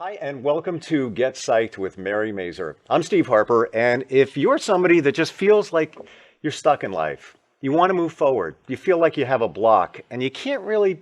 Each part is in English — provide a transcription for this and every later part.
Hi, and welcome to Get Psyched with Mary Mazer. I'm Steve Harper, and if you're somebody that just feels like you're stuck in life, you want to move forward, you feel like you have a block, and you can't really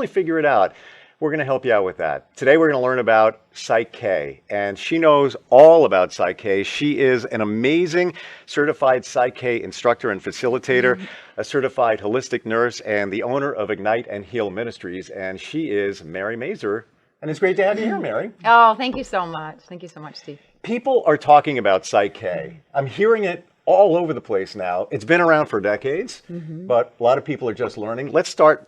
figure it out, we're going to help you out with that. Today, we're going to learn about Psych K, and she knows all about Psych K. She is an amazing certified Psych K instructor and facilitator, a certified holistic nurse, and the owner of Ignite and Heal Ministries. And she is Mary Mazer. And it's great to have you here, Mary. Oh, thank you so much. Thank you so much, Steve. People are talking about Psych K. I'm hearing it all over the place now. It's been around for decades, but a lot of people are just learning. Let's start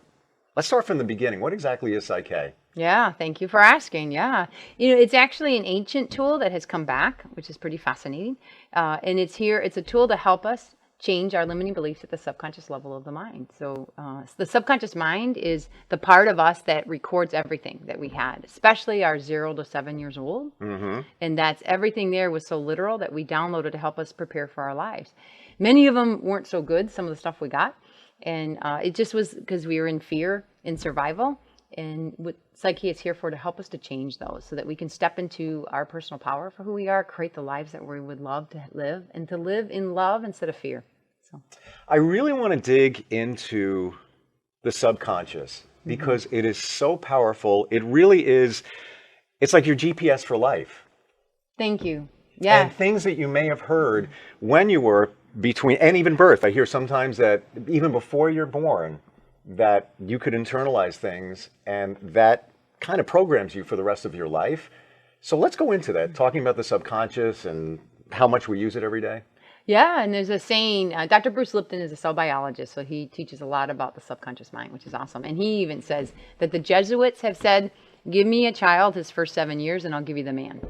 from the beginning. What exactly is Psych K? Yeah, thank you for asking. Yeah. It's actually an ancient tool that has come back, which is pretty fascinating. And it's a tool to help us change our limiting beliefs at the subconscious level of the mind. So the subconscious mind is the part of us that records everything that we had, especially our 0 to 7 years old. And that's everything there was so literal that we downloaded to help us prepare for our lives. Many of them weren't so good, some of the stuff we got. And it just was because we were in fear, in survival. And what Psyche is here for to help us to change those so that we can step into our personal power for who we are, create the lives that we would love to live, and to live in love instead of fear. So I really want to dig into the subconscious because it is so powerful. It really is, it's like your GPS for life. thank you. Yeah. And things that you may have heard when you were between, and even birth. I hear sometimes that even before you're born, that you could internalize things and that kind of programs you for the rest of your life. So let's go into that, talking about the subconscious and how much we use it every day. Yeah, and there's a saying, Dr. Bruce Lipton is a cell biologist, so he teaches a lot about the subconscious mind, which is awesome. And he even says that the Jesuits have said, give me a child his first 7 years and I'll give you the man.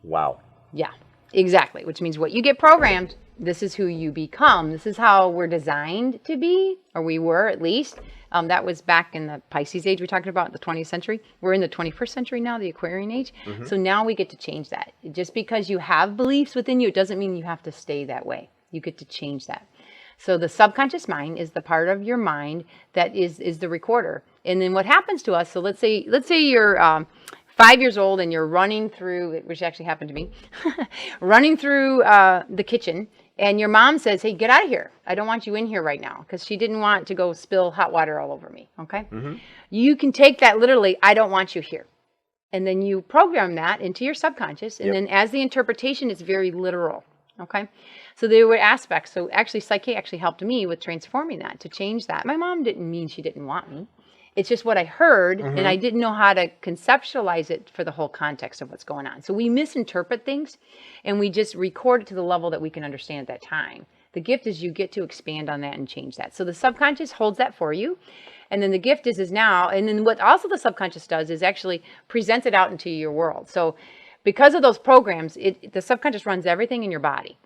Wow. Yeah, exactly. Which means what you get programmed, this is who you become. This is how we're designed to be, or we were at least. That was back in the Pisces age we talked about, the 20th century. We're in the 21st century now, the Aquarian age. So now we get to change that. Just because you have beliefs within you, it doesn't mean you have to stay that way. You get to change that. So the subconscious mind is the part of your mind that is the recorder. And then what happens to us, so let's say you're 5 years old and you're running through, which actually happened to me, running through the kitchen, and your mom says, hey, get out of here. I don't want you in here right now, because she didn't want to go spill hot water all over me, okay? You can take that literally, I don't want you here. And then you program that into your subconscious, and then as the interpretation is very literal, okay? So there were aspects. So actually, Psyche actually helped me with transforming that, to change that. My mom didn't mean she didn't want me. It's just what I heard, and I didn't know how to conceptualize it for the whole context of what's going on. So we misinterpret things, and we just record it to the level that we can understand at that time. The gift is you get to expand on that and change that. So the subconscious holds that for you. And then the gift is now, and then what also the subconscious does is actually presents it out into your world. So because of those programs, the subconscious runs everything in your body.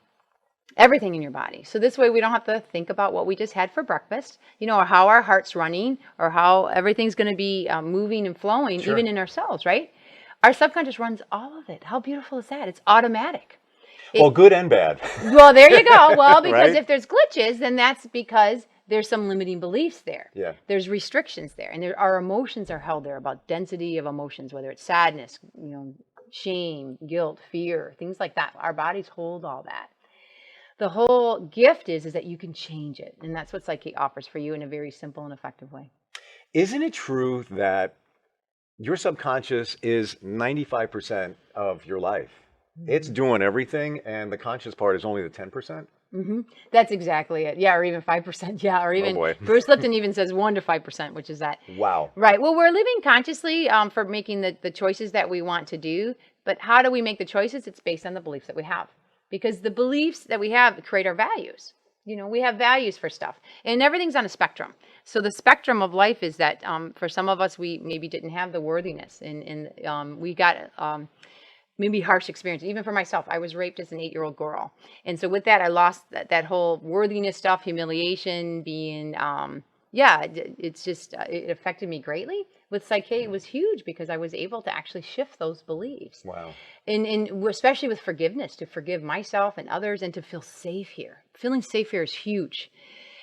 Everything in your body. So this way we don't have to think about what we just had for breakfast, or how our heart's running, or how everything's going to be moving and flowing, even in our cells, right? Our subconscious runs all of it. How beautiful is that? It's automatic. Well, good and bad. Well, there you go. Well, because Right? if there's glitches, then that's because there's some limiting beliefs there. Yeah. There's restrictions there. And our emotions are held there, about density of emotions, whether it's sadness, shame, guilt, fear, things like that. Our bodies hold all that. The whole gift is that you can change it. And that's what Psyche offers for you in a very simple and effective way. Isn't it true that your subconscious is 95% of your life? It's doing everything, and the conscious part is only the 10%? That's exactly it. Yeah, or even 5%. Yeah, or even boy. Bruce Lipton even says 1 to 5%, which is that. Wow. Right. Well, we're living consciously for making the choices that we want to do. But how do we make the choices? It's based on the beliefs that we have. Because the beliefs that we have create our values. We have values for stuff. And everything's on a spectrum. So the spectrum of life is that for some of us, we maybe didn't have the worthiness. And we got maybe harsh experience. Even for myself, I was raped as an 8-year-old girl. And so with that, I lost that whole worthiness stuff, humiliation, being, it's just, it affected me greatly. With Psyche, it was huge because I was able to actually shift those beliefs. Wow. And especially with forgiveness, to forgive myself and others and to feel safe here. Feeling safe here is huge.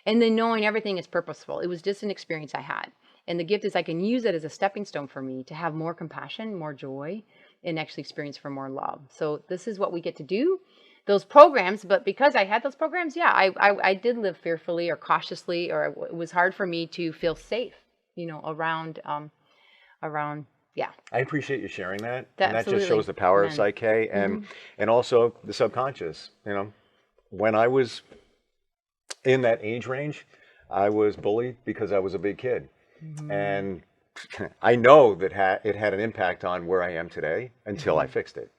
And then knowing everything is purposeful. It was just an experience I had. And the gift is I can use it as a stepping stone for me to have more compassion, more joy, and actually experience for more love. So this is what we get to do. Those programs, but because I had those programs, yeah, I did live fearfully or cautiously, or it was hard for me to feel safe, around, yeah. I appreciate you sharing that. And that just Absolutely. shows the power of Amen. Psyche and also the subconscious. When I was in that age range, I was bullied because I was a big kid. And I know that it had an impact on where I am today until I fixed it,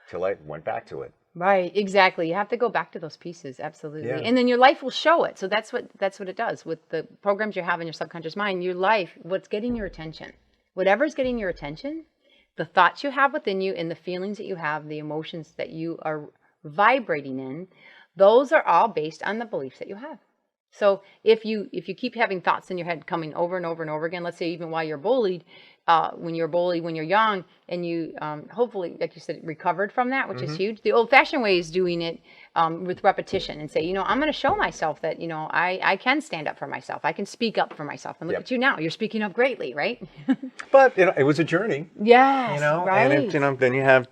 till I went back to it. Right, exactly. You have to go back to those pieces, absolutely. Yeah. And then your life will show it. So that's what it does with the programs you have in your subconscious mind. Your life, what's getting your attention, whatever's getting your attention, the thoughts you have within you and the feelings that you have, the emotions that you are vibrating in, those are all based on the beliefs that you have. So if you keep having thoughts in your head coming over and over and over again, let's say even while you're bullied, when you're young, and you hopefully, like you said, recovered from that, which is huge. The old-fashioned way is doing it with repetition and say, I'm going to show myself that, I can stand up for myself. I can speak up for myself. And look at you now. You're speaking up greatly, right? But it was a journey. Yes, And right. then you have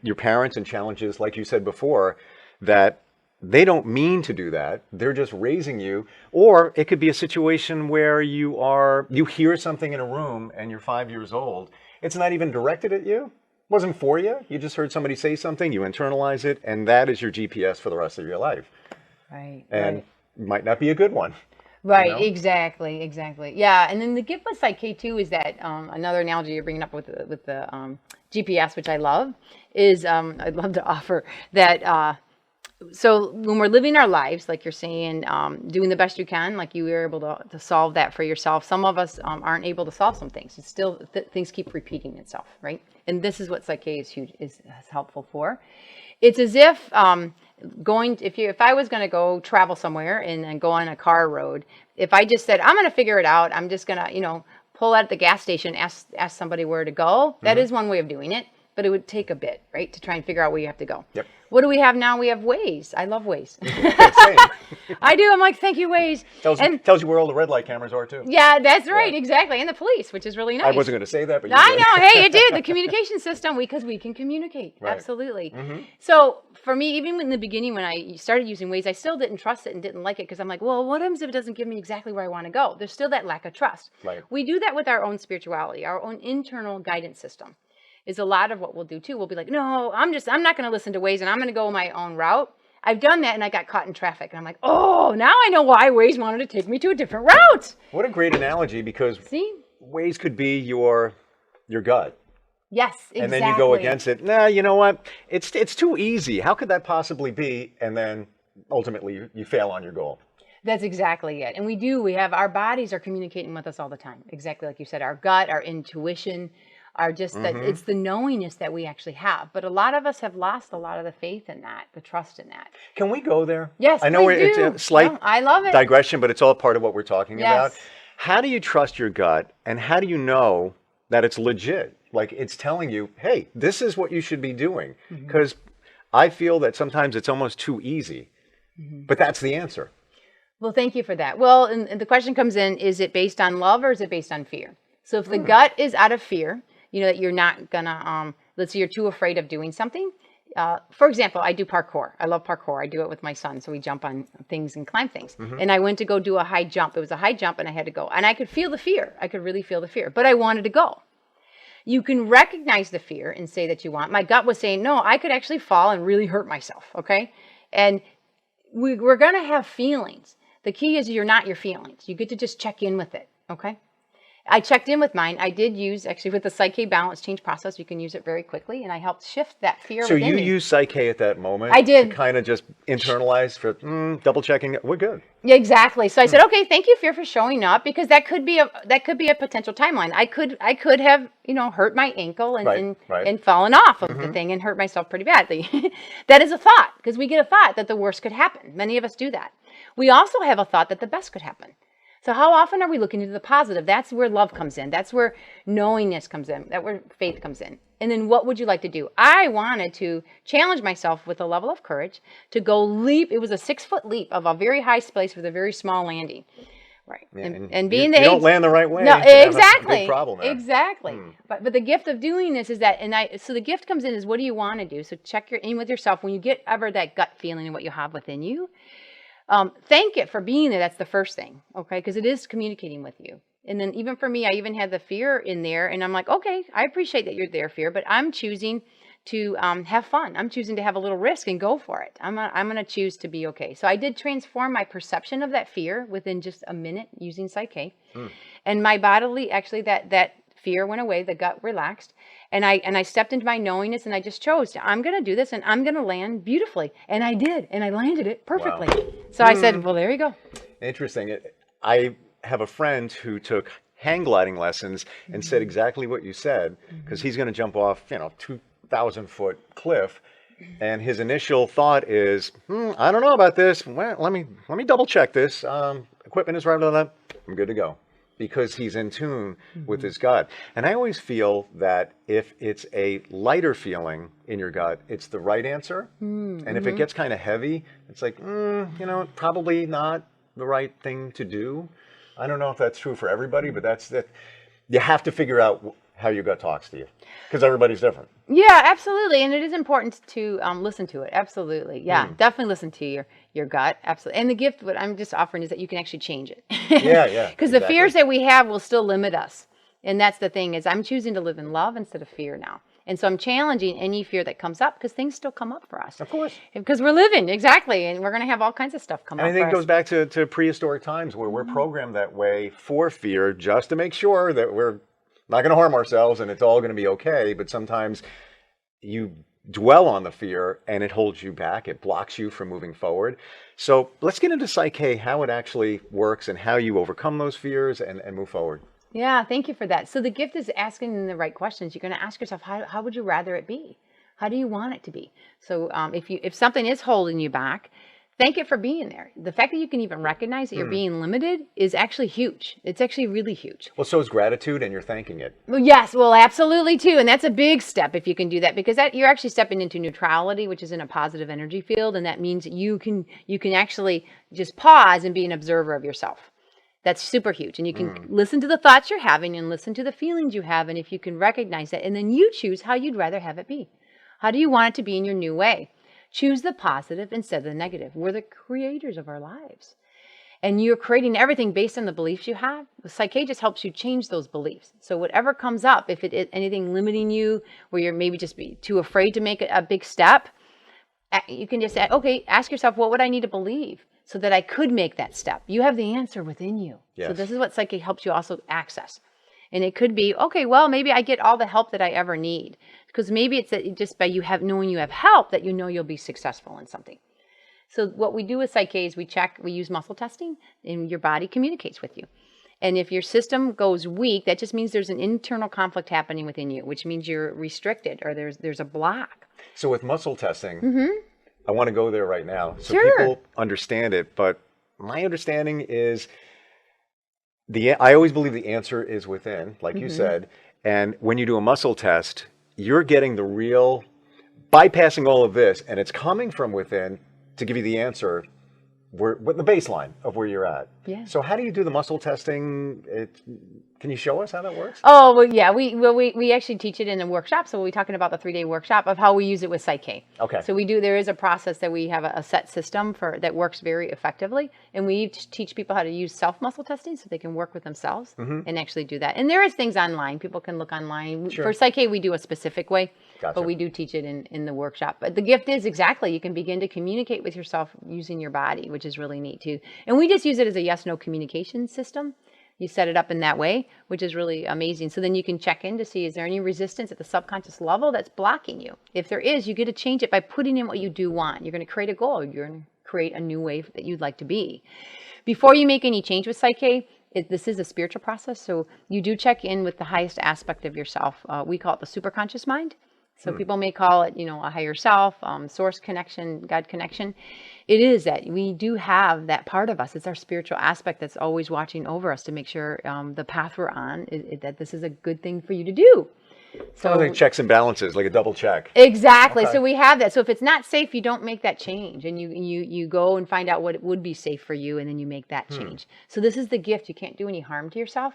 your parents and challenges, like you said before, that they don't mean to do that. They're just raising you. Or it could be a situation where you hear something in a room and you're 5 years old. It's not even directed at you. It wasn't for you. You just heard somebody say something, you internalize it, and that is your GPS for the rest of your life. Right. And right. might not be a good one. Right, exactly. Yeah, and then the gift with Psyche too is that another analogy you're bringing up with the GPS, which I love, is I'd love to offer that. So when we're living our lives, like you're saying, doing the best you can, like you were able to solve that for yourself. Some of us aren't able to solve some things. It's still things keep repeating itself, right? And this is what Psyche is helpful for. It's as if if I was going to go travel somewhere and go on a car road, if I just said I'm going to figure it out, I'm just going to pull out at the gas station, ask somebody where to go. That is one way of doing it. But it would take a bit, right, to try and figure out where you have to go. Yep. What do we have now? We have Waze. I love Waze. Same. I do. I'm like, thank you, Waze. Tells you where all the red light cameras are, too. Yeah, that's right. Exactly. And the police, which is really nice. I wasn't going to say that, but you I did. know. Hey, it did. The communication system, because we can communicate. Right. Absolutely. So for me, even in the beginning when I started using Waze, I still didn't trust it and didn't like it because I'm like, well, what happens if it doesn't give me exactly where I want to go? There's still that lack of trust. Right. We do that with our own spirituality, our own internal guidance system. Is a lot of what we'll do too. We'll be like, no, I'm not going to listen to Waze and I'm going to go my own route. I've done that and I got caught in traffic. And I'm like, oh, now I know why Waze wanted to take me to a different route. What a great analogy, because See? Waze could be your gut. Yes, exactly. And then you go against it. Nah, you know what? It's too easy. How could that possibly be? And then ultimately you fail on your goal. That's exactly it. And our bodies are communicating with us all the time. Exactly like you said, our gut, our intuition, are just that it's the knowingness that we actually have. But a lot of us have lost a lot of the faith in that, the trust in that. Can we go there? Yes, I know please do. it's a slight I love it. digression, but it's all part of what we're talking about. Yes. How do you trust your gut, and how do you know that it's legit? Like it's telling you, hey, this is what you should be doing. Because I feel that sometimes it's almost too easy. But that's the answer. Well, thank you for that. Well, and the question comes in, is it based on love or is it based on fear? So if the gut is out of fear, that you're not gonna, let's say you're too afraid of doing something. For example, I do parkour. I love parkour. I do it with my son. So we jump on things and climb things. And I went to go do a high jump. It was a high jump and I had to go. And I could feel the fear. I could really feel the fear, but I wanted to go. You can recognize the fear and say that you want. My gut was saying, no, I could actually fall and really hurt myself. Okay. And we're going to have feelings. The key is you're not your feelings. You get to just check in with it. Okay. I checked in with mine. I did use, actually, with the Psyche balance change process, you can use it very quickly, and I helped shift that fear So within you me. use Psyche at that moment? I did. To kind of just internalize for double checking. We're good. Yeah, exactly. So I said, okay, thank you, fear, for showing up, because that could be a potential timeline. I could have hurt my ankle and fallen off of the thing and hurt myself pretty badly. That is a thought, because we get a thought that the worst could happen. Many of us do that. We also have a thought that the best could happen. So how often are we looking into the positive? That's where love comes in. That's where knowingness comes in. That's where faith comes in. And then what would you like to do? I wanted to challenge myself with a level of courage to go leap. It was a 6-foot leap of a very high place with a very small landing. Right. Yeah, And being the you don't age, land the right way. no, you can have a exactly, big problem there. exactly. But the gift of doing this is that, so the gift comes in is, what do you want to do? So check your in with yourself when you get ever that gut feeling of what you have within you. Thank it for being there. That's the first thing, okay? Because it is communicating with you. And then even for me, I even had the fear in there, and I'm like, okay, I appreciate that you're there, fear, but I'm choosing to have fun. I'm choosing to have a little risk and go for it. I'm gonna choose to be okay. So I did transform my perception of that fear within just a minute using Psych-K, and my bodily, actually, that fear went away, the gut relaxed, and I stepped into my knowingness, and I just chose, I'm gonna do this, and I'm gonna land beautifully, and I did, and I landed it perfectly. Wow. So I said, well, there you go. Interesting. I have a friend who took hang gliding lessons and said exactly what you said, because he's going to jump off, 2,000-foot cliff, and his initial thought is, I don't know about this. Well, let me double check this. Equipment is right on that. I'm good to go, because he's in tune with his gut. And I always feel that if it's a lighter feeling in your gut, it's the right answer. And if it gets kind of heavy, it's like, probably not the right thing to do. I don't know if that's true for everybody, but that's that. You have to figure out how your gut talks to you, because everybody's different. Yeah, absolutely. And it is important to listen to it. Absolutely. Yeah, definitely listen to your gut. Absolutely. And the gift, what I'm just offering, is that you can actually change it. Yeah. Because the fears that we have will still limit us. And that's the thing, is I'm choosing to live in love instead of fear now. And so I'm challenging any fear that comes up, because things still come up for us. Of course. Because we're living, exactly. And we're going to have all kinds of stuff come up And I think for it us. goes back to prehistoric times, where we're programmed that way for fear, just to make sure that we're not going to harm ourselves and it's all going to be okay. But sometimes you dwell on the fear and it holds you back. It blocks you from moving forward. So let's get into Psych-K, how it actually works and how you overcome those fears and move forward. Yeah, thank you for that. So the gift is asking the right questions. You're going to ask yourself, how would you rather it be? How do you want it to be? So if something is holding you back, thank it for being there. The fact that you can even recognize that you're being limited is actually huge. It's actually really huge. Well, so is gratitude, and you're thanking it. Well, yes, well, absolutely too. And that's a big step if you can do that, because you're actually stepping into neutrality, which is in a positive energy field. And that means you can actually just pause and be an observer of yourself. That's super huge. And you can listen to the thoughts you're having and listen to the feelings you have. And if you can recognize that, and then you choose how you'd rather have it be. How do you want it to be in your new way? Choose the positive instead of the negative. We're the creators of our lives. And you're creating everything based on the beliefs you have. Psych-K just helps you change those beliefs. So whatever comes up, if it is anything limiting you, where you're maybe just too afraid to make a big step, you can just say, okay, ask yourself, what would I need to believe so that I could make that step? You have the answer within you. Yes. So this is what Psych-K helps you also access. And it could be, okay, well, maybe I get all the help that I ever need. Because maybe it's that just by knowing you have help that you'll be successful in something. So what we do with Psych-K is we use muscle testing, and your body communicates with you. And if your system goes weak, that just means there's an internal conflict happening within you, which means you're restricted or there's a block. So with muscle testing, I want to go there right now so Sure. people understand it. But my understanding is I always believe the answer is within, like you said. And when you do a muscle test, you're getting the real, bypassing all of this, and it's coming from within to give you the answer, the baseline of where you're at. Yeah. So how do you do the muscle testing? Can you show us how that works? Oh, well, yeah, we actually teach it in a workshop. So we'll be talking about the 3-day workshop of how we use it with Psych-K. Okay. So there is a process that we have a set system that works very effectively. And we teach people how to use self-muscle testing so they can work with themselves and actually do that. And there is things online. People can look online. Sure. For Psych-K, we do a specific way, Gotcha. but we do teach it in the workshop. But the gift is you can begin to communicate with yourself using your body, which is really neat too. And we just use it as a yes-no communication system. You set it up in that way, which is really amazing. So then you can check in to see, is there any resistance at the subconscious level that's blocking you? If there is, you get to change it by putting in what you do want. You're going to create a goal. You're going to create a new way that you'd like to be. Before you make any change with Psych-K, this is a spiritual process. So you do check in with the highest aspect of yourself. We call it the superconscious mind. So people may call it, a higher self, source connection, God connection. It is that we do have that part of us. It's our spiritual aspect that's always watching over us to make sure the path we're on, that this is a good thing for you to do. So like checks and balances, like a double check. Exactly. Okay. So we have that. So if it's not safe, you don't make that change, and you go and find out what would be safe for you, and then you make that change. So this is the gift. You can't do any harm to yourself,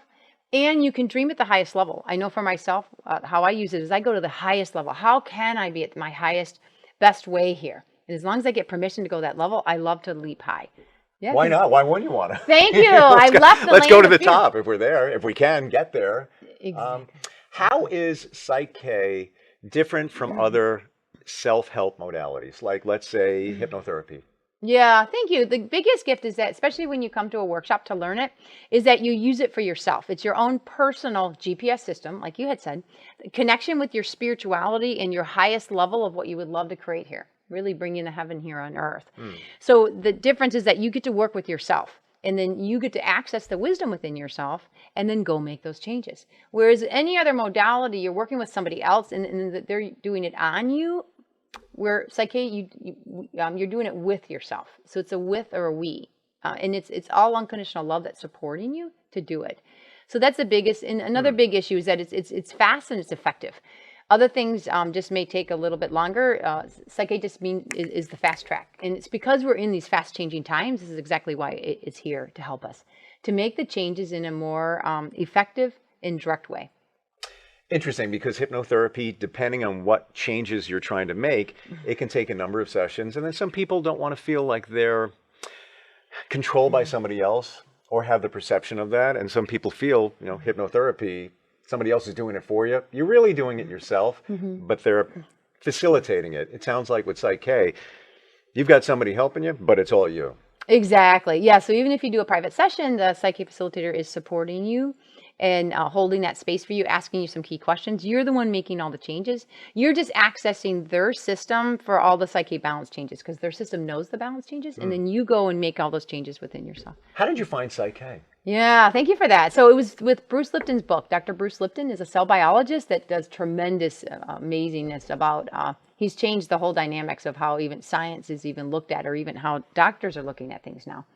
and you can dream at the highest level. I know for myself, how I use it is I go to the highest level. How can I be at my highest, best way here? And as long as I get permission to go that level, I love to leap high. Yeah. Why not? Why wouldn't you want to? Thank you. I left the Let's go land to the of fear. top if we're there, if we can get there. Exactly. How is Psych-K different from other self-help modalities, like let's say hypnotherapy? Yeah, thank you. The biggest gift is that, especially when you come to a workshop to learn it, is that you use it for yourself. It's your own personal GPS system, like you had said, connection with your spirituality and your highest level of what you would love to create here, really bringing the heaven here on earth. So the difference is that you get to work with yourself, and then you get to access the wisdom within yourself and then go make those changes. Whereas any other modality, you're working with somebody else and they're doing it on you. Where Psych-K, you're doing it with yourself. So it's a with or a we. And it's all unconditional love that's supporting you to do it. So that's the biggest. And another big issue is that it's fast and it's effective. Other things just may take a little bit longer. Psych-K just is the fast track. And it's because we're in these fast changing times. This is exactly why it's here to help us to make the changes in a more effective and direct way. Interesting, because hypnotherapy, depending on what changes you're trying to make, it can take a number of sessions. And then some people don't want to feel like they're controlled by somebody else or have the perception of that. And some people feel, hypnotherapy, somebody else is doing it for you. You're really doing it yourself, but they're facilitating it. It sounds like with Psych-K, you've got somebody helping you, but it's all you. Exactly. Yeah. So even if you do a private session, the Psych-K facilitator is supporting you and holding that space for you, asking you some key questions. You're the one making all the changes. You're just accessing their system for all the Psych-K balance changes because their system knows the balance changes. And then you go and make all those changes within yourself. How did you find Psych-K? Yeah, thank you for that. So it was with Bruce Lipton's book. Dr. Bruce Lipton is a cell biologist that does tremendous amazingness about, he's changed the whole dynamics of how even science is even looked at, or even how doctors are looking at things now.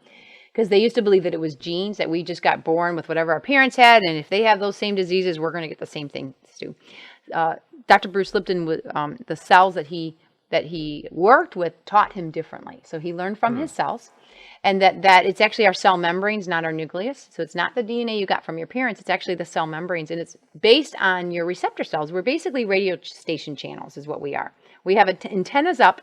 Because they used to believe that it was genes, that we just got born with whatever our parents had, and if they have those same diseases, we're going to get the same thing too. Dr. Bruce Lipton, the cells that he worked with taught him differently. So he learned from his cells, and that it's actually our cell membranes, not our nucleus. So it's not the DNA you got from your parents, it's actually the cell membranes, and it's based on your receptor cells. We're basically radio station channels is what we are. We have antennas up,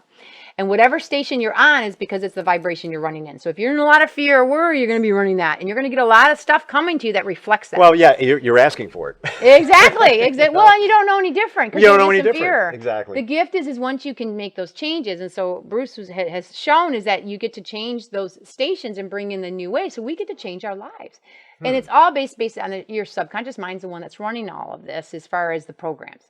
and whatever station you're on is because it's the vibration you're running in. So if you're in a lot of fear or worry, you're going to be running that, and you're going to get a lot of stuff coming to you that reflects that. Well, yeah, you're asking for it. Exactly. Well, and you don't know any different. You don't know any different. Exactly. The gift is once you can make those changes, and so Bruce has shown is that you get to change those stations and bring in the new way. So we get to change our lives, and it's all based on your subconscious mind's the one that's running all of this as far as the programs.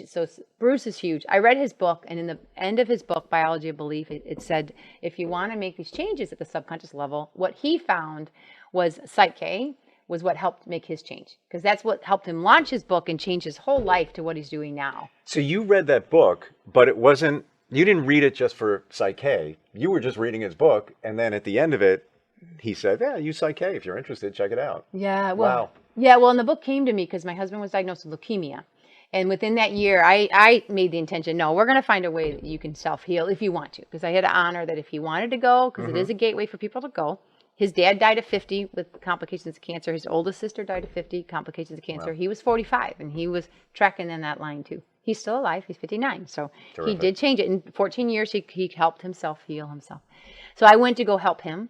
So Bruce is huge. I read his book, and in the end of his book, Biology of Belief, it said, if you want to make these changes at the subconscious level, what he found was Psych-K was what helped make his change. Because that's what helped him launch his book and change his whole life to what he's doing now. So you read that book, but you didn't read it just for Psych-K. You were just reading his book, and then at the end of it, he said, yeah, use Psych-K. If you're interested, check it out. Yeah. Wow. Yeah, well, and the book came to me because my husband was diagnosed with leukemia. And within that year, I made the intention, no, we're going to find a way that you can self-heal if you want to. Because I had to honor that if he wanted to go, because it is a gateway for people to go. His dad died at 50 with complications of cancer. His oldest sister died at 50, complications of cancer. Wow. He was 45, and he was tracking in that line too. He's still alive. He's 59. So terrific. He did change it. In 14 years, he helped himself heal himself. So I went to go help him.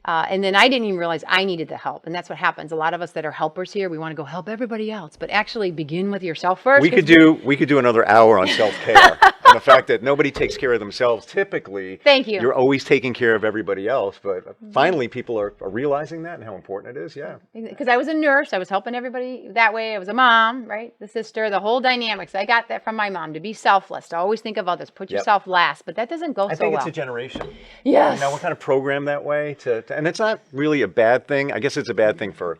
And then I didn't even realize I needed the help. And that's what happens. A lot of us that are helpers here, we want to go help everybody else, but actually begin with yourself first. We could do another hour on self-care. And the fact that nobody takes care of themselves typically. Thank you. You're always taking care of everybody else. But finally, people are realizing that and how important it is. Yeah. Because I was a nurse. I was helping everybody that way. I was a mom, right? The sister, the whole dynamics. I got that from my mom, to be selfless, to always think of others, put yourself last. But that doesn't go so well. I think it's a generation. Yes. Now we're kind of programmed that way and it's not really a bad thing. I guess it's a bad thing for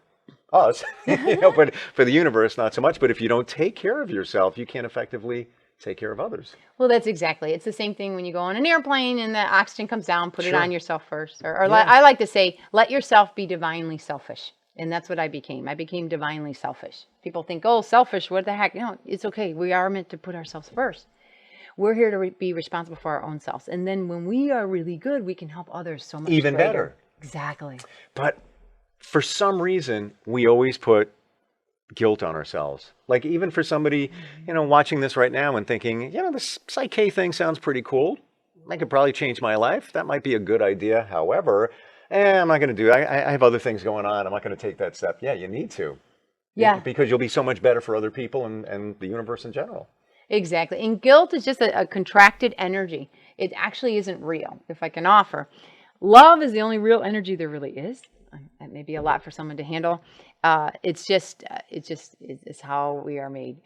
us, but for the universe, not so much. But if you don't take care of yourself, you can't effectively take care of others. Well, that's exactly. It's the same thing when you go on an airplane and the oxygen comes down, put it on yourself first. Or I like to say, let yourself be divinely selfish. And that's what I became. I became divinely selfish. People think, oh, selfish, what the heck? No, it's okay. We are meant to put ourselves first. We're here to be responsible for our own selves. And then when we are really good, we can help others so much Even greater. better. Exactly. But for some reason, we always put guilt on ourselves. Like even for somebody, watching this right now and thinking, this Psych-K thing sounds pretty cool. I could probably change my life. That might be a good idea. However, I'm not going to do it. I have other things going on. I'm not going to take that step. Yeah, you need to. Yeah. Because you'll be so much better for other people and the universe in general. Exactly. And guilt is just a contracted energy. It actually isn't real, if I can offer. Love is the only real energy there really is. That may be a lot for someone to handle. It's how we are made.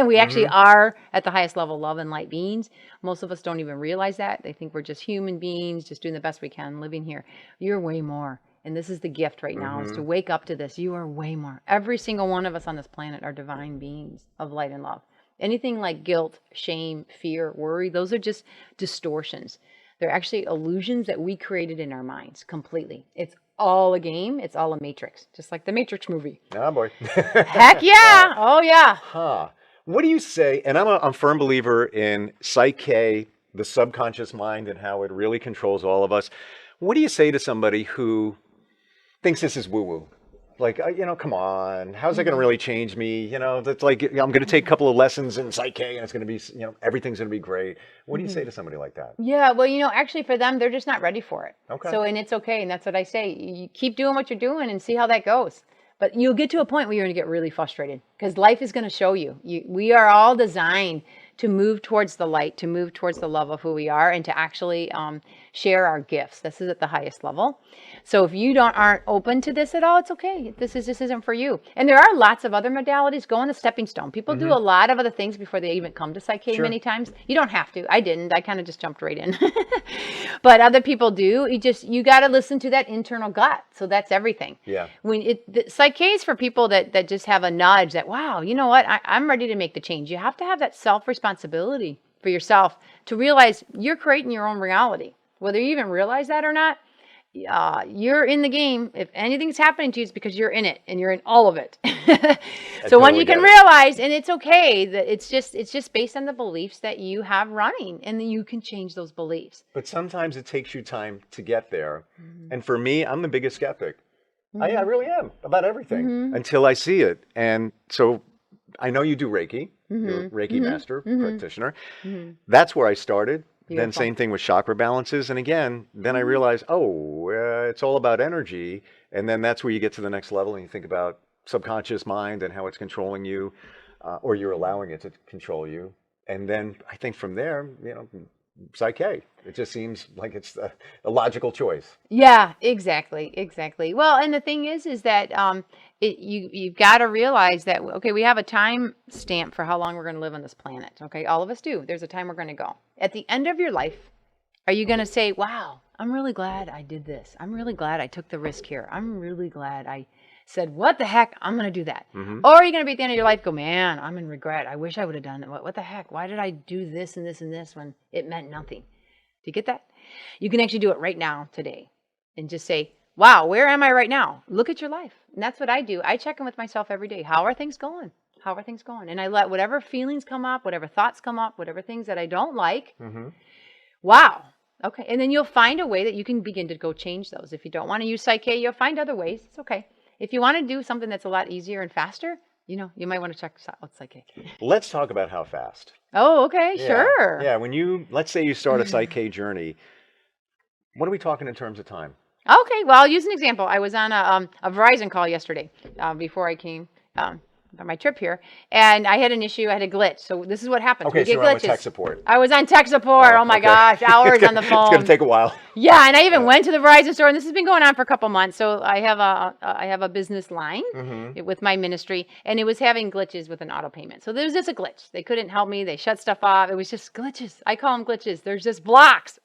We actually are at the highest level love and light beings. Most of us don't even realize that. They think we're just human beings, just doing the best we can, living here. You're way more. And this is the gift right now, is to wake up to this. You are way more. Every single one of us on this planet are divine beings of light and love. Anything like guilt, shame, fear, worry, those are just distortions. They're actually illusions that we created in our minds completely. It's all a game. It's all a matrix, just like the Matrix movie. Oh, boy. Heck yeah. Oh, yeah. Huh. What do you say? And I'm a firm believer in Psych-K, the subconscious mind, and how it really controls all of us. What do you say to somebody who thinks this is woo-woo? Like, come on, how's that going to really change me? That's like, I'm going to take a couple of lessons in Psych-K and it's going to be, everything's going to be great. What do you say to somebody like that? Yeah, well, actually for them, they're just not ready for it. Okay. So, and it's okay. And that's what I say. You keep doing what you're doing and see how that goes. But you'll get to a point where you're going to get really frustrated because life is going to show you. We are all designed to move towards the light, to move towards the love of who we are, and to actually share our gifts. This is at the highest level. So if you aren't open to this at all, it's okay. This isn't for you. And there are lots of other modalities. Go on the stepping stone. People do a lot of other things before they even come to Psych-K many times. You don't have to. I didn't. I kind of just jumped right in. But other people do. You got to listen to that internal gut. So that's everything. Yeah. Psych-K is for people that just have a nudge that, wow, you know what? I'm ready to make the change. You have to have that self-responsibility for yourself to realize you're creating your own reality. Whether you even realize that or not, you're in the game. If anything's happening to you, it's because you're in it and you're in all of it. So when you can realize, and it's okay, that it's just based on the beliefs that you have running, and then you can change those beliefs. But sometimes it takes you time to get there. And for me, I'm the biggest skeptic. I really am about everything until I see it. And so I know you do Reiki. You're a Reiki master, practitioner. That's where I started. Beautiful. Then same thing with chakra balances. And again, then I realized, it's all about energy. And then that's where you get to the next level and you think about subconscious mind and how it's controlling you, or you're allowing it to control you. And then I think from there, Psych-K. It just seems like it's a logical choice. Yeah, exactly. Well, and the thing is that you've got to realize that, okay, we have a time stamp for how long we're going to live on this planet. Okay, all of us do. There's a time we're going to go. At the end of your life, are you going to say, wow, I'm really glad I did this. I'm really glad I took the risk here. I'm really glad I said, what the heck, I'm going to do that. Or are you going to be at the end of your life go, man, I'm in regret. I wish I would have done it. What the heck? Why did I do this and this and this when it meant nothing? Do you get that? You can actually do it right now, today, and just say, wow, where am I right now? Look at your life. And that's what I do. I check in with myself every day. How are things going? How are things going? And I let whatever feelings come up, whatever thoughts come up, whatever things that I don't like, wow. Okay. And then you'll find a way that you can begin to go change those. If you don't want to use Psych-K, you'll find other ways. It's okay. If you want to do something that's a lot easier and faster, you might want to check out Psych-K. Let's talk about how fast. Oh, okay. Sure. Yeah. Let's say you start a Psych-K journey. What are we talking in terms of time? Okay. Well, I'll use an example. I was on a Verizon call yesterday before I came on my trip here, and I had an issue. I had a glitch. So this is what happens. Okay, we get so glitches. I'm with tech support. I was on tech support. Oh my gosh, hours on the phone. It's going to take a while. Yeah, and I even went to the Verizon store, and this has been going on for a couple months. So I have a business line with my ministry, and it was having glitches with an auto payment. So there was just a glitch. They couldn't help me. They shut stuff off. It was just glitches. I call them glitches. There's just blocks.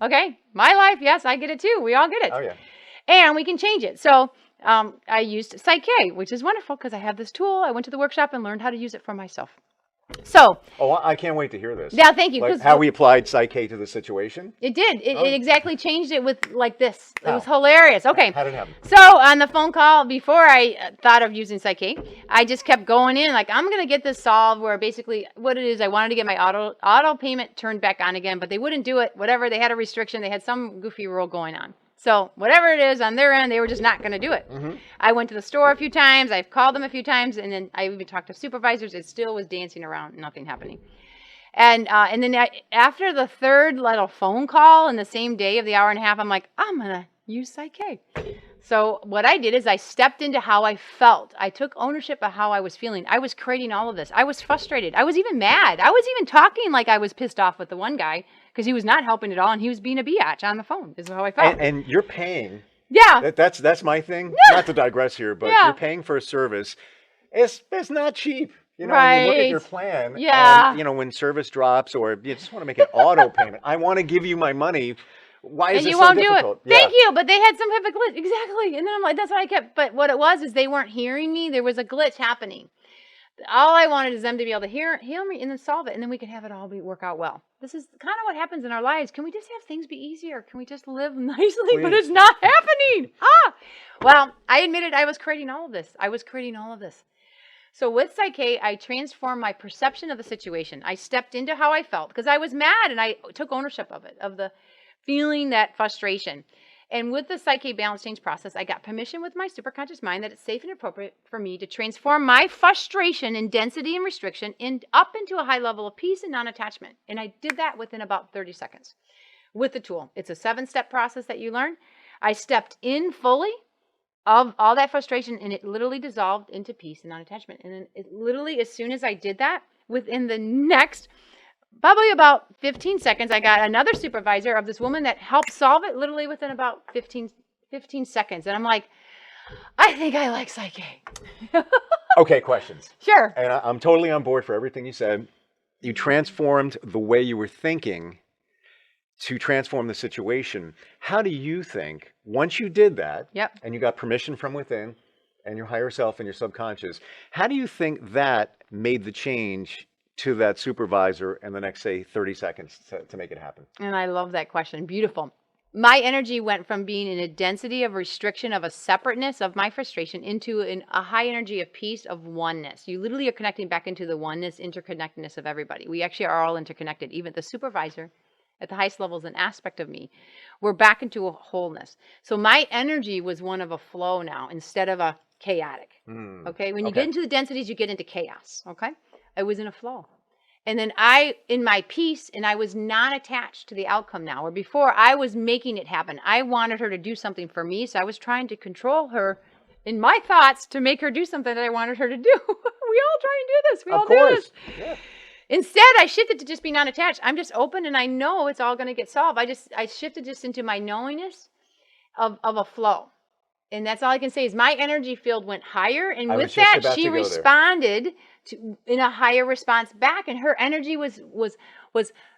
Okay. My life, yes, I get it too. We all get it. Oh yeah. And we can change it. So I used Psych-K, which is wonderful because I have this tool. I went to the workshop and learned how to use it for myself. So, Oh, I can't wait to hear this. yeah, thank you. Like 'Cause how we applied Psyche to the situation. it did. It exactly changed it with like this. It was How? hilarious. Okay. How did it happen? So on the phone call, before I thought of using Psyche, I just kept going in like, I'm going to get this solved where basically what it is, I wanted to get my auto payment turned back on again, but they wouldn't do it. Whatever. They had a restriction. They had some goofy rule going on. So whatever it is on their end, they were just not going to do it. I went to the store a few times. I've called them a few times. And then I even talked to supervisors. It still was dancing around, nothing happening. And then after the third little phone call in the same day of the hour and a half, I'm like, I'm going to use Psyche. So what I did is I stepped into how I felt. I took ownership of how I was feeling. I was creating all of this. I was frustrated. I was even mad. I was even talking like I was pissed off with the one guy because he was not helping at all and he was being a biatch on the phone. This is how I felt. And you're paying. Yeah. That's my thing. Not to digress here, but Yeah. you're paying for a service. It's not cheap. You know, Right. when you look at your plan, Yeah. and, you know, when service drops or you just want to make an auto payment, I want to give you my money. Why is And this you so won't difficult? do it. Thank you. But they had some type of glitch. Exactly. And then I'm like, that's what I kept. But what it was is they weren't hearing me. There was a glitch happening. All I wanted is them to be able to hear me and then solve it. And then we could have it all work out well. This is kind of what happens in our lives. Can we just have things be easier? Can we just live nicely? But Please. it's not happening. Well, I admitted I was creating all of this. So with Psyche, I transformed my perception of the situation. I stepped into how I felt because I was mad and I took ownership of it, of the feeling that frustration. And with the Psyche balance change process, I got permission with my superconscious mind that it's safe and appropriate for me to transform my frustration in density and restriction up into a high level of peace and non-attachment. And I did that within about 30 seconds with the tool. It's a 7-step process that you learn. I stepped in fully of all that frustration and it literally dissolved into peace and non-attachment. And then it literally, as soon as I did that, within the next probably about 15 seconds, I got another supervisor of this woman that helped solve it literally within about 15 seconds. And I'm like, I think I like Psyche. Okay, questions. Sure. And I'm totally on board for everything you said. You transformed the way you were thinking to transform the situation. How do you think, once you did that, Yep. and you got permission from within, and your higher self and your subconscious, how do you think that made the change to that supervisor in the next, say, 30 seconds to make it happen? And I love that question. Beautiful. My energy went from being in a density of restriction of a separateness of my frustration into a high energy of peace, of oneness. You literally are connecting back into the oneness, interconnectedness of everybody. We actually are all interconnected. Even the supervisor at the highest level is an aspect of me. We're back into a wholeness. So my energy was one of a flow now instead of a chaotic. Okay. When you get into the densities, you get into chaos. Okay. I was in a flow. And then in my peace, and I was not attached to the outcome now, where before I was making it happen. I wanted her to do something for me. So I was trying to control her in my thoughts to make her do something that I wanted her to do. We all try and do this. We all do this. Yeah. Instead, I shifted to just be non-attached. I'm just open and I know it's all going to get solved. I shifted just into my knowingness of a flow. And that's all I can say is my energy field went higher. And I was with just that, about she to go there. responded in a higher response back. And her energy was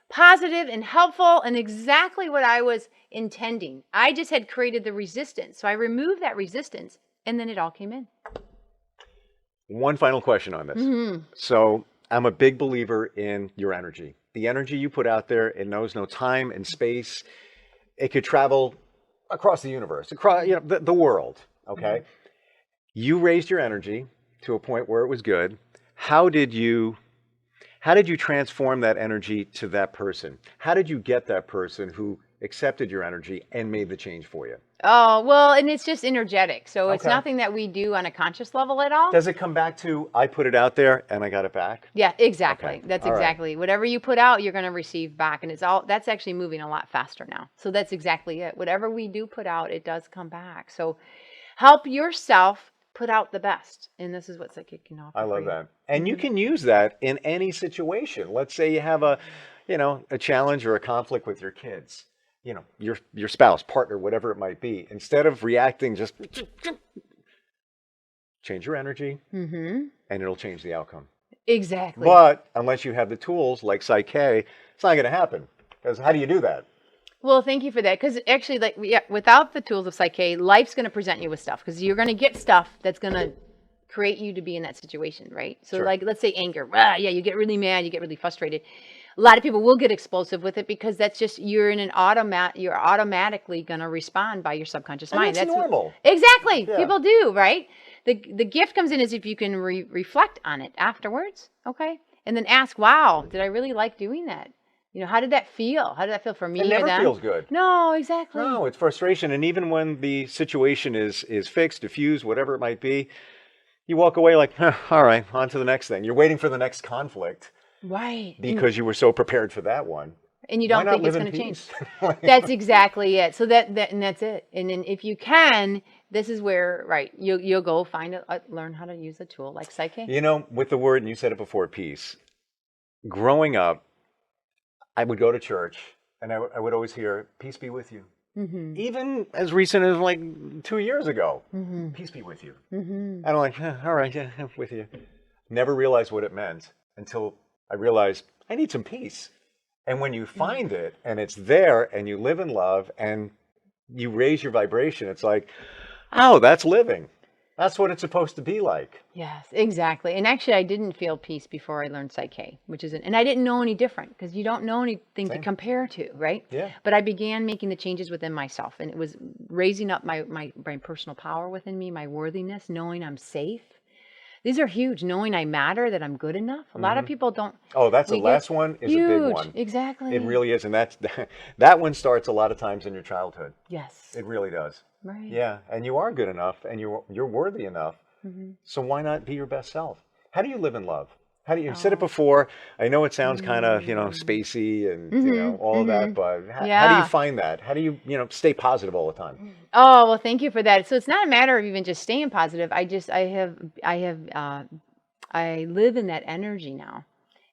positive and helpful and exactly what I was intending. I just had created the resistance. So I removed that resistance and then it all came in. One final question on this. So I'm a big believer in your energy. The energy you put out there, it knows no time and space. It could travel across the universe, across the world. Okay. You raised your energy to a point where it was good. How did you transform that energy to that person? How did you get that person who accepted your energy and made the change for you? Oh, well, and it's just energetic. So it's Okay. nothing that we do on a conscious level at all. Does it come back to, I put it out there and I got it back? Yeah, exactly. Okay. That's All right. exactly. Whatever you put out, you're going to receive back. And that's actually moving a lot faster now. So that's exactly it. Whatever we do put out, it does come back. So help yourself put out the best. And this is what Psychic can offer. I for love you. that. And you can use that in any situation. Let's say you have a challenge or a conflict with your kids. Your spouse, partner, whatever it might be. Instead of reacting, just change your energy and it'll change the outcome. Exactly. But unless you have the tools like Psyche, it's not going to happen. Because how do you do that? Well, thank you for that. Because actually, without the tools of Psyche, life's going to present you with stuff. Because you're going to get stuff that's going to create you to be in that situation, right? So Sure. like, let's say anger. Yeah, you get really mad, you get really frustrated. A lot of people will get explosive with it because that's just you're in an you're automatically going to respond by your subconscious And mind. that's normal. Exactly. Yeah. People do, right? The gift comes in is if you can reflect on it afterwards, okay? And then ask, "Wow, did I really like doing that? You know, how did that feel? How did that feel for me It or never them?" feels good. No, exactly. No, it's frustration. And even when the situation is fixed, diffused, whatever it might be, you walk away like, huh, all right, on to the next thing. You're waiting for the next conflict Right. because you were so prepared for that one. And you Why don't not think it's live going in to change. peace? That's exactly it. So and that's it. And then if you can, this is where, right, you'll go find learn how to use a tool like Psyche. You know, with the word, and you said it before, peace. Growing up, I would go to church and I would always hear, peace be with you. Mm-hmm. Even as recent as like 2 years ago, Mm-hmm. peace be with you. Mm-hmm. And I'm like, all right, yeah, I'm with you. Never realized what it meant until I realized I need some peace. And when you find it and it's there and you live in love and you raise your vibration, it's like, oh, that's living. That's what it's supposed to be like. Yes, exactly. And actually, I didn't feel peace before I learned Psyche, and I didn't know any different because you don't know anything to Same. compare to, right? Yeah. But I began making the changes within myself, and it was raising up my personal power within me, my worthiness, knowing I'm safe. These are huge, knowing I matter, that I'm good enough. A lot of people don't. Oh, that's the We get last one is a big huge, one. exactly. It really is. And that one starts a lot of times in your childhood. Yes. It really does. Right. Yeah. And you are good enough and you're worthy enough. Mm-hmm. So why not be your best self? How do you live in love? How do you said it before? I know it sounds kind of, spacey and, all of that, but how do Yeah. you find that? How do you, stay positive all the time? Oh, well, thank you for that. So it's not a matter of even just staying positive. I live in that energy now.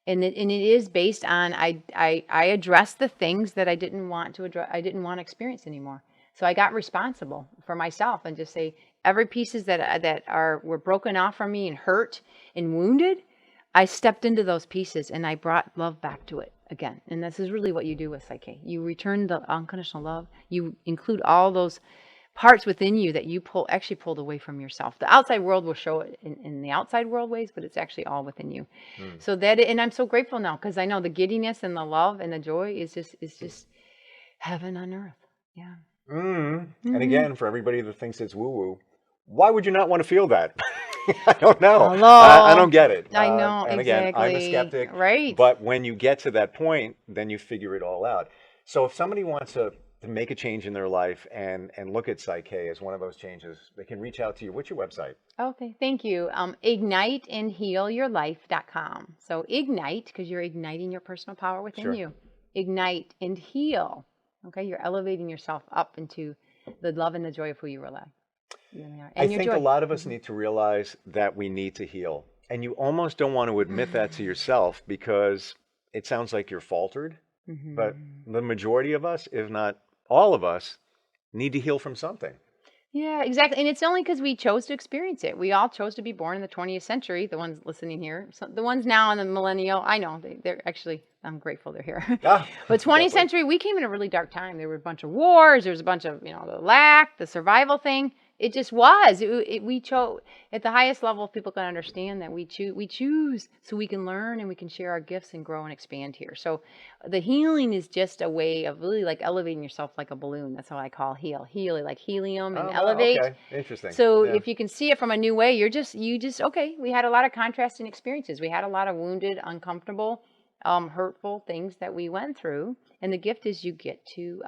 And it is based on, I address the things that I didn't want to address, I didn't want to experience anymore. So I got responsible for myself and just say, every pieces were broken off from me and hurt and wounded, I stepped into those pieces and I brought love back to it again. And this is really what you do with Psyche. You return the unconditional love. You include all those parts within you that you pulled away from yourself. The outside world will show it in the outside world ways, but it's actually all within you. So and I'm so grateful now because I know the giddiness and the love and the joy is just heaven on earth. Yeah. And again, for everybody that thinks it's woo-woo, why would you not want to feel that? I don't know. Hello. I don't get it. I know, and again, I'm a exactly. skeptic. Right. But when you get to that point, then you figure it all out. So if somebody wants to make a change in their life and look at Psyche as one of those changes, they can reach out to you. What's your website? Okay, thank you. Igniteandhealyourlife.com. So ignite, because you're igniting your personal power within Sure. you. Ignite and heal. Okay, you're elevating yourself up into the love and the joy of who you really are. I think a lot of us need to realize that we need to heal. And you almost don't want to admit that to yourself because it sounds like you're faltered. But the majority of us, if not all of us, need to heal from something. Yeah, exactly. And it's only because we chose to experience it. We all chose to be born in the 20th century, the ones listening here. So the ones now in the millennial, I know, they're actually, I'm grateful they're here. Ah, But 20th definitely. century, we came in a really dark time. There were a bunch of wars. There was a bunch of, the lack, the survival thing. It just was. We chose at the highest level. People can understand that we choose so we can learn and we can share our gifts and grow and expand here. So the healing is just a way of really like elevating yourself like a balloon. That's how I call heal, like helium and Oh, elevate. Okay, interesting. So Yeah. if you can see it from a new way, you just okay. We had a lot of contrasting experiences. We had a lot of wounded, uncomfortable, hurtful things that we went through, and the gift is you get to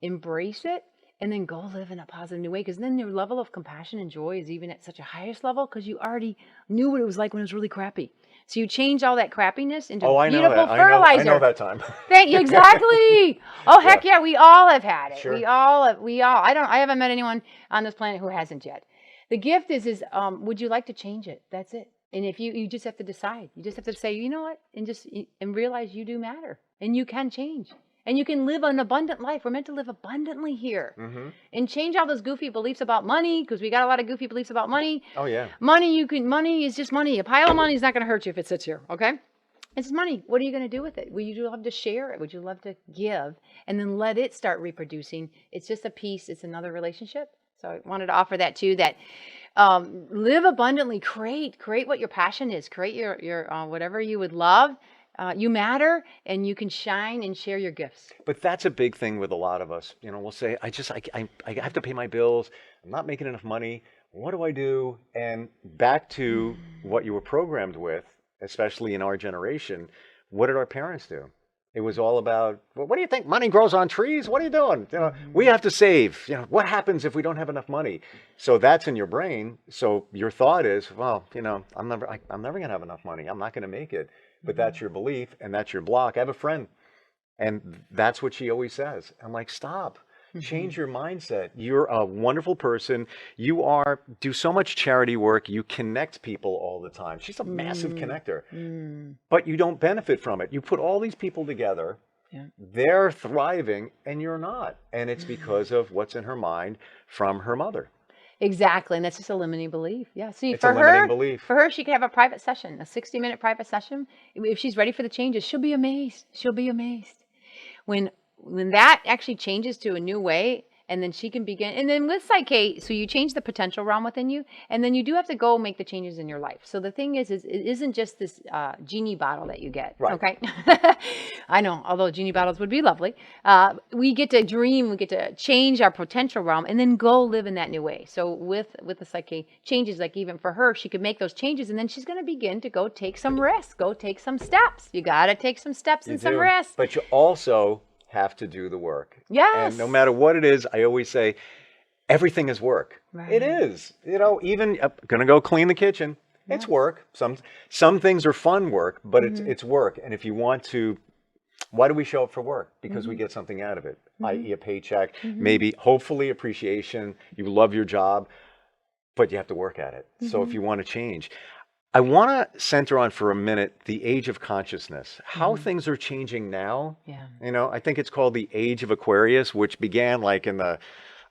embrace it and then go live in a positive new way. Because then your level of compassion and joy is even at such a highest level because you already knew what it was like when it was really crappy. So you change all that crappiness into I know beautiful that. fertilizer. I know that time. Thank you. Exactly. Oh, heck yeah. We all have had it. Sure. We all. I haven't met anyone on this planet who hasn't yet. The gift is would you like to change it? That's it. And if you just have to decide. You just have to say, you know what? And realize you do matter. And you can change. And you can live an abundant life. We're meant to live abundantly here. And change all those goofy beliefs about money, because we got a lot of goofy beliefs about money. Oh, yeah. Money is just money. A pile of money is not going to hurt you if it sits here, okay? It's money. What are you going to do with it? Would you love to share it? Would you love to give? And then let it start reproducing. It's just a piece. It's another relationship. So I wanted to offer that too, that Live abundantly. Create what your passion is. Create your whatever you would love. You matter, and you can shine and share your gifts. But that's a big thing with a lot of us. We'll say, I have to pay my bills. I'm not making enough money. What do I do? And back to what you were programmed with, especially in our generation, what did our parents do? It was all about, well, what do you think? Money grows on trees? What are you doing? We have to save. What happens if we don't have enough money? So that's in your brain. So your thought is, well, I'm never going to have enough money. I'm not going to make it. But that's your belief and that's your block. I have a friend, and that's what she always says. I'm like, stop. Change your mindset. You're a wonderful person. Do so much charity work. You connect people all the time. She's a massive connector, but you don't benefit from it. You put all these people together. Yeah. They're thriving and you're not. And it's because of what's in her mind from her mother. Exactly, and that's just a limiting belief. Yeah. See, It's a limiting belief. for her, she could have a private session, a 60-minute private session. If she's ready for the changes, she'll be amazed. She'll be amazed when that actually changes to a new way, and then she can begin. And then with Psyche, so you change the potential realm within you, and then you do have to go make the changes in your life. So the thing is it isn't just this genie bottle that you get. Right. Okay. I know, although genie bottles would be lovely. We get to dream, we get to change our potential realm, and then go live in that new way. So with the Psyche changes, like even for her, she could make those changes, and then she's going to begin to go take some risks, go take some steps. You got to take some steps and some risks. But you also have to do the work. Yes. And no matter what it is, I always say, everything is work. Right. It is. Even going to go clean the kitchen. Yeah. It's work. Some things are fun work, but it's work. And if you want to, why do we show up for work? Because we get something out of it, i.e. a paycheck, maybe, hopefully appreciation. You love your job, but you have to work at it. So if you want to change, I want to center on for a minute the age of consciousness, how things are changing now. Yeah. I think it's called the age of Aquarius, which began like in the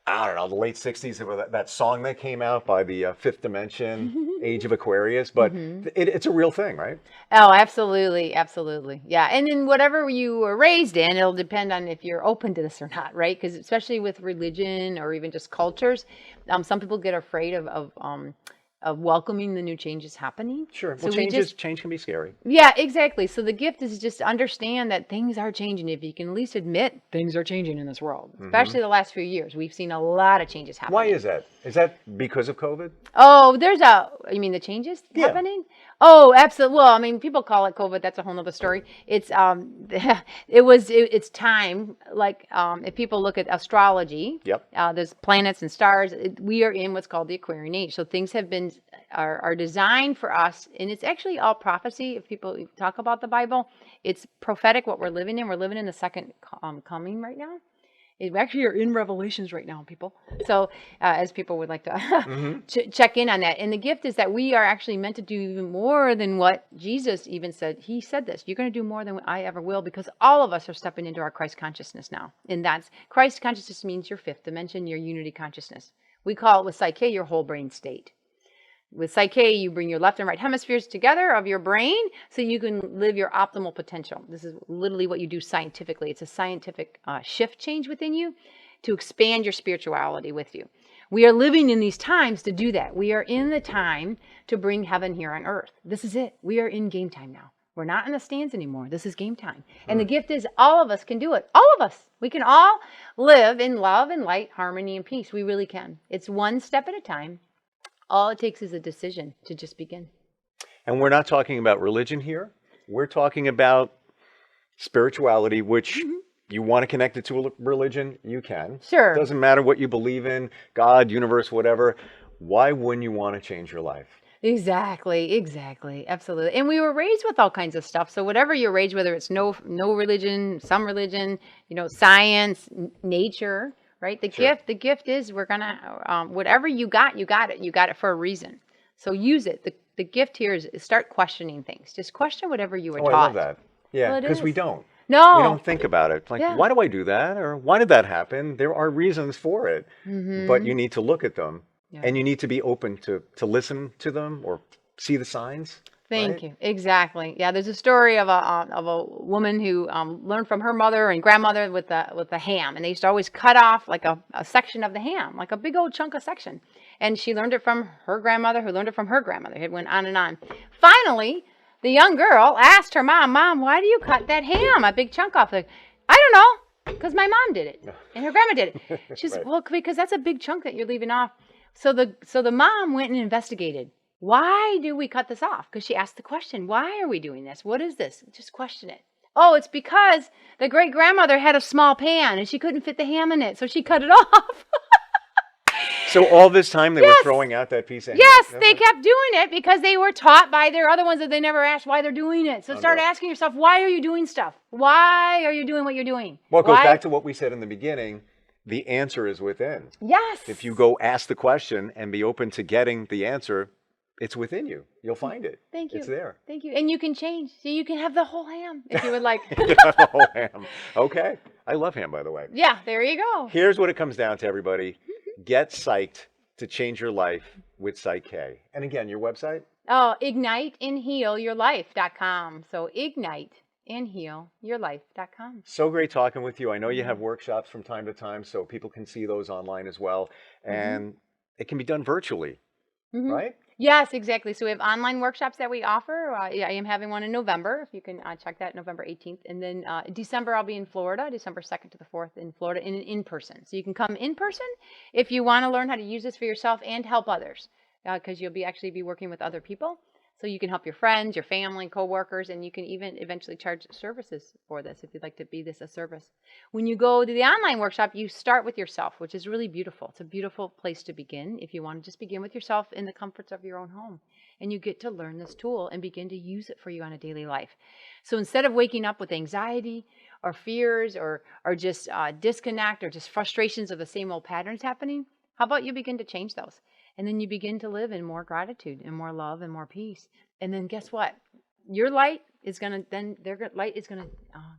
late 60s, that song that came out by the Fifth Dimension, Age of Aquarius. But it's a real thing, right? Oh, absolutely. Absolutely. Yeah. And in whatever you were raised in, it'll depend on if you're open to this or not, right? Because especially with religion or even just cultures, some people get afraid of welcoming the new changes happening. Sure. So Well, change can be scary. Yeah, exactly. So the gift is just to understand that things are changing. If you can at least admit things are changing in this world, especially the last few years, we've seen a lot of changes happening. Why is that? Is that because of COVID? Oh, you mean the changes happening? Oh, absolutely. Well, I mean, people call it COVID. That's a whole nother story. It's it's time. Like if people look at astrology, there's planets and stars. We are in what's called the Aquarian age. So things are designed for us, and it's actually all prophecy. If people talk about the Bible, it's prophetic. What we're living in. We're living in the second coming right now. We actually are in Revelations right now, people. So as people would like to check in on that. And the gift is that we are actually meant to do even more than what Jesus even said. He said this, you're going to do more than I ever will, because all of us are stepping into our Christ consciousness now. And that's Christ consciousness means your fifth dimension, your unity consciousness. We call it with Psyche your whole brain state. With Psyche, you bring your left and right hemispheres together of your brain so you can live your optimal potential. This is literally what you do scientifically. It's a scientific shift change within you to expand your spirituality with you. We are living in these times to do that. We are in the time to bring heaven here on earth. This is it. We are in game time now. We're not in the stands anymore. This is game time. And the gift is all of us can do it. All of us. We can all live in love and light, harmony, and peace. We really can. It's one step at a time. All it takes is a decision to just begin. And we're not talking about religion here. We're talking about spirituality, which you want to connect it to a religion, you can. Sure. Doesn't matter what you believe in, God, universe, whatever. Why wouldn't you want to change your life? Exactly. Absolutely. And we were raised with all kinds of stuff. So whatever you're raised, whether it's no religion, some religion, science, nature, right? The gift is we're going to, whatever you got it. You got it for a reason. So use it. The gift here is start questioning things. Just question whatever you were taught. I love that. Yeah, because Well, we don't. No. We don't think about it. Like, why do I do that? Or why did that happen? There are reasons for it, but you need to look at them and you need to be open to listen to them or see the signs. Thank right? you. Exactly. Yeah, there's a story of a woman who learned from her mother and grandmother with the ham, and they used to always cut off like a section of the ham, like a big old chunk of section. And she learned it from her grandmother, who learned it from her grandmother. It went on and on. Finally, the young girl asked her mom, "Mom, why do you cut that ham, a big chunk off?" Like, I don't know, because my mom did it and her grandma did it. She's Right. well, because that's a big chunk that you're leaving off. So the mom went and investigated. Why do we cut this off? Because she asked the question, why are we doing this? What is this? Just question it. Oh, it's because the great grandmother had a small pan and she couldn't fit the ham in it, so she cut it off. So all this time they were Yes. throwing out that piece of ham? Yes, That's they what- kept doing it because they were taught by their other ones that they never asked why they're doing it. So start no. asking yourself, why are you doing stuff? Why are you doing what you're doing? Well, it goes Why? back to what we said in the beginning. The answer is within. Yes. If you go ask the question and be open to getting the answer, it's within you. You'll find it. Thank you. It's there. Thank you. And you can change. So you can have the whole ham if you would like. Oh, ham. Okay. I love ham, by the way. Yeah, there you go. Here's what it comes down to, everybody. Get psyched to change your life with Psych K. And again, your website? Oh, igniteandhealyourlife.com. So igniteandhealyourlife.com. So great talking with you. I know you have workshops from time to time, so people can see those online as well. And it can be done virtually, right? Yes, exactly. So we have online workshops that we offer. I am having one in November, if you can check that, November 18th. And then December, I'll be in Florida, December 2nd to the 4th in Florida, in person. So you can come in person if you want to learn how to use this for yourself and help others, because you'll actually be working with other people. So you can help your friends, your family, coworkers, and you can even eventually charge services for this if you'd like to be this a service. When you go to the online workshop, you start with yourself, which is really beautiful. It's a beautiful place to begin if you want to just begin with yourself in the comforts of your own home. And you get to learn this tool and begin to use it for you on a daily life. So instead of waking up with anxiety or fears or just disconnect or just frustrations of the same old patterns happening, how about you begin to change those? And then you begin to live in more gratitude and more love and more peace. And then guess what? Your light is going to, then their light is going to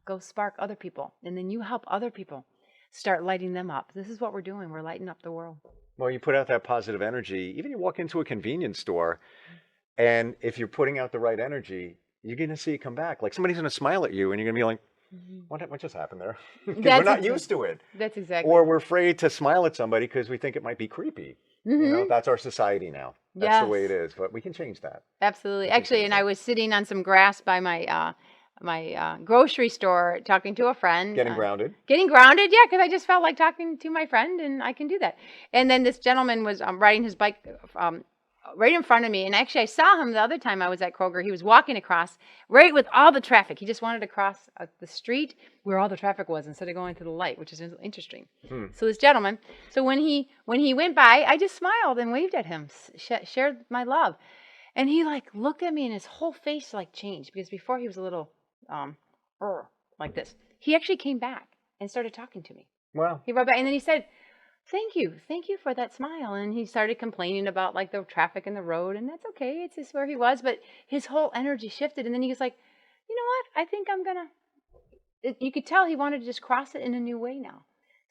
go spark other people. And then you help other people start lighting them up. This is what we're doing. We're lighting up the world. Well, you put out that positive energy. Even you walk into a convenience store, and if you're putting out the right energy, you're going to see it come back. Like somebody's going to smile at you, and you're going to be like, what just happened there? Because we're not used to it. That's exactly. Or we're afraid to smile at somebody because we think it might be creepy. You know, that's our society now. That's the way it is. But we can change that. Absolutely. Actually, and I was sitting on some grass by my grocery store talking to a friend. Getting grounded. Getting grounded, yeah, because I just felt like talking to my friend, and I can do that. And then this gentleman was riding his bike right in front of me. And actually, I saw him the other time I was at Kroger. He was walking across right with all the traffic. He just wanted to cross the street where all the traffic was instead of going to the light, which is interesting. So this gentleman, so when he went by, I just smiled and waved at him, shared my love. And he like looked at me and his whole face like changed, because before he was a little like this. He actually came back and started talking to me. Wow. He wrote back and then he said, thank you for that smile. And he started complaining about like the traffic in the road, and that's okay. It's just where he was, but his whole energy shifted. And then he was like, you know what? I think I'm gonna. You could tell he wanted to just cross it in a new way now.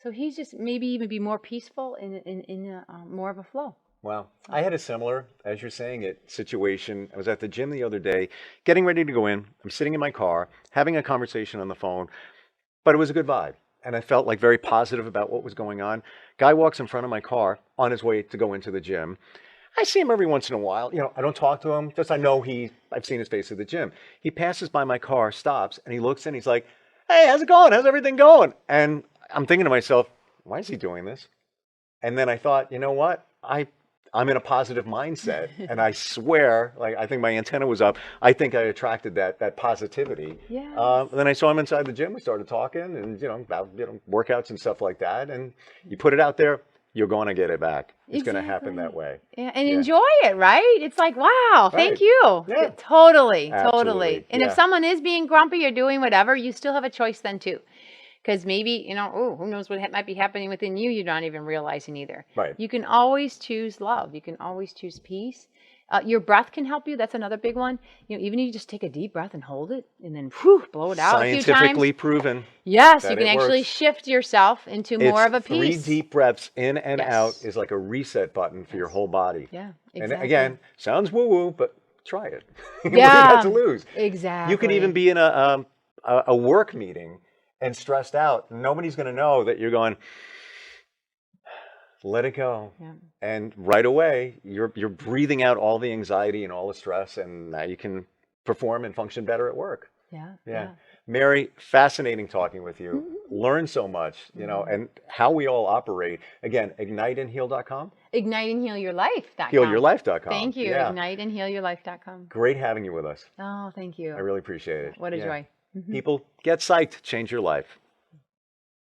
So he's just maybe even be more peaceful in more of a flow. Wow. I had a similar, as you're saying it, situation. I was at the gym the other day, getting ready to go in. I'm sitting in my car, having a conversation on the phone, but it was a good vibe. And I felt like very positive about what was going on. Guy walks in front of my car on his way to go into the gym. I see him every once in a while. You know, I don't talk to him. Just I know I've seen his face at the gym. He passes by my car, stops, and he looks in. He's like, hey, how's it going? How's everything going? And I'm thinking to myself, why is he doing this? And then I thought, you know what? I'm in a positive mindset, and I swear, like I think my antenna was up. I think I attracted that positivity. Yeah. Then I saw him inside the gym. We started talking, and about workouts and stuff like that. And you put it out there, you're going to get it back. It's going to happen that way. Yeah, and enjoy it, right? It's like, wow, thank Right. you. Yeah. Totally. Absolutely. And if Yeah. someone is being grumpy or doing whatever, you still have a choice then too. Because maybe, who knows what might be happening within you, you're not even realizing either. Right. You can always choose love. You can always choose peace. Your breath can help you. That's another big one. Even if you just take a deep breath and hold it and then blow it out a few times. Scientifically proven. Yes, that you can it actually works. shift yourself into more of a Three peace. deep breaths in and Yes. out is like a reset button for your whole body. Yeah, And exactly. again, sounds woo-woo, but try it. Yeah. What do you got to lose? Exactly. You could even be in a work meeting and stressed out. Nobody's going to know that you're going, let it go. Yeah. And right away, you're breathing out all the anxiety and all the stress, and now you can perform and function better at work. Yeah. Yeah. Mary, fascinating talking with you. Learn so much, you know, and how we all operate. Again, igniteandheal.com, Igniteandhealyourlife.com. healyourlife.com. Thank you. Yeah. Igniteandhealyourlife.com. Great having you with us. Oh, thank you. I really appreciate it. What a Yeah. joy. People, get psyched, change your life.